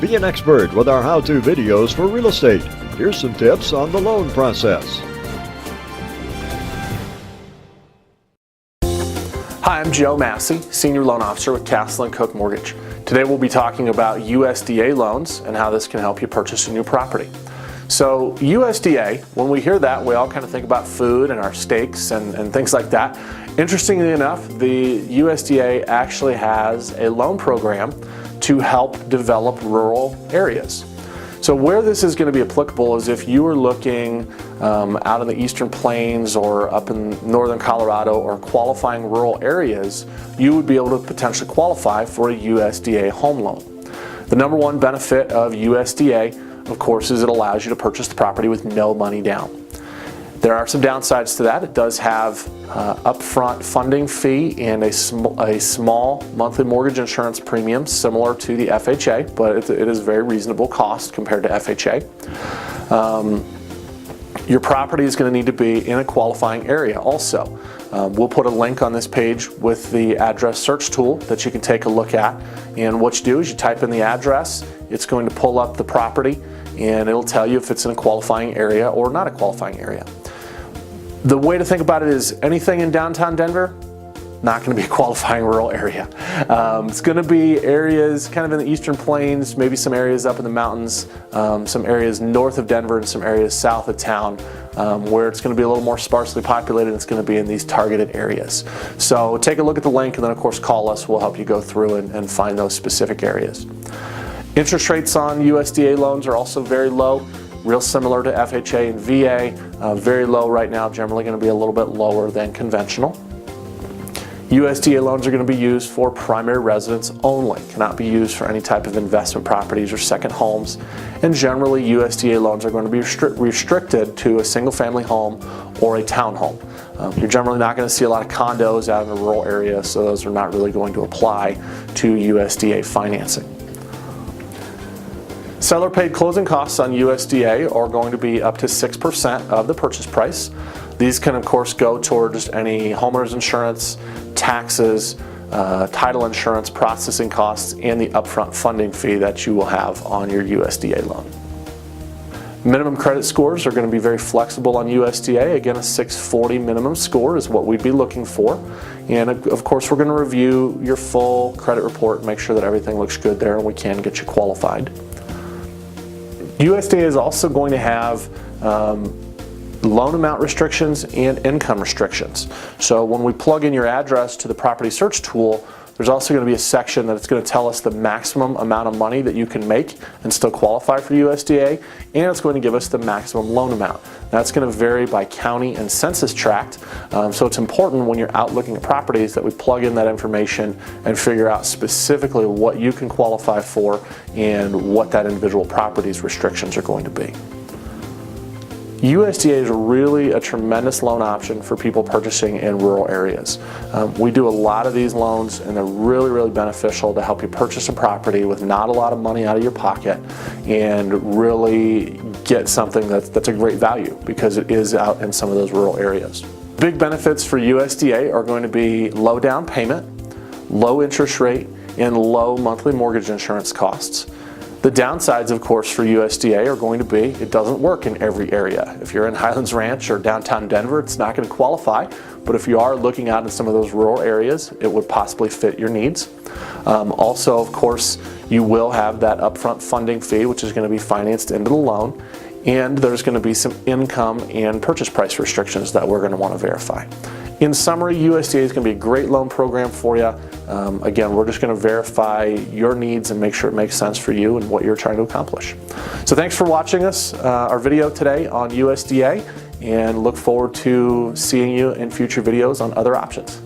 Be an expert with our how-to videos for real estate. Here's some tips on the loan process. Hi, I'm Joe Massey, Senior Loan Officer with Castle & Cook Mortgage. Today we'll be talking about USDA loans and how this can help you purchase a new property. So USDA, when we hear that, we all kind of think about food and our steaks and things like that. Interestingly enough, the USDA actually has a loan program to help develop rural areas. So where this is going to be applicable is if you are looking out in the Eastern Plains or up in northern Colorado or qualifying rural areas, you would be able to potentially qualify for a USDA home loan. The number one benefit of USDA, of course, is it allows you to purchase the property with no money down. There are some downsides to that. It does have upfront funding fee and a small monthly mortgage insurance premium similar to the FHA, but it is very reasonable cost compared to FHA. Your property is going to need to be in a qualifying area also. We'll put a link on this page with the address search tool that you can take a look at. And what you do is you type in the address, it's going to pull up the property, and it'll tell you if it's in a qualifying area or not a qualifying area. The way to think about it is anything in downtown Denver, not going to be a qualifying rural area. It's going to be areas kind of in the Eastern Plains, maybe some areas up in the mountains, some areas north of Denver and some areas south of town where it's going to be a little more sparsely populated. It's going to be in these targeted areas. So take a look at the link and then of course call us. We'll help you go through and find those specific areas. Interest rates on USDA loans are also very low, real similar to FHA and VA, very low right now, generally going to be a little bit lower than conventional. USDA loans are going to be used for primary residence only, cannot be used for any type of investment properties or second homes, and generally USDA loans are going to be restricted to a single family home or a townhome. You're generally not going to see a lot of condos out in a rural area, so those are not really going to apply to USDA financing. Seller paid closing costs on USDA are going to be up to 6% of the purchase price. These can of course go toward just any homeowner's insurance, taxes, title insurance, processing costs, and the upfront funding fee that you will have on your USDA loan. Minimum credit scores are going to be very flexible on USDA. Again, a 640 minimum score is what we'd be looking for. And of course, we're going to review your full credit report and make sure that everything looks good there and we can get you qualified. USDA is also going to have loan amount restrictions and income restrictions. So when we plug in your address to the property search tool, there's also going to be a section that it's going to tell us the maximum amount of money that you can make and still qualify for USDA, and it's going to give us the maximum loan amount. That's going to vary by county and census tract, so it's important when you're out looking at properties that we plug in that information and figure out specifically what you can qualify for and what that individual property's restrictions are going to be. USDA is really a tremendous loan option for people purchasing in rural areas. We do a lot of these loans and they're really beneficial to help you purchase a property with not a lot of money out of your pocket and really get something that's a great value because it is out in some of those rural areas. Big benefits for USDA are going to be low down payment, low interest rate, and low monthly mortgage insurance costs. The downsides, of course, for USDA are going to be it doesn't work in every area. If you're in Highlands Ranch or downtown Denver, it's not going to qualify, but if you are looking out in some of those rural areas, it would possibly fit your needs. Also, of course, you will have that upfront funding fee, which is going to be financed into the loan, and there's going to be some income and purchase price restrictions that we're going to want to verify. In summary, USDA is going to be a great loan program for you. Again, we're just going to verify your needs and make sure it makes sense for you and what you're trying to accomplish. So thanks for watching our video today on USDA, and look forward to seeing you in future videos on other options.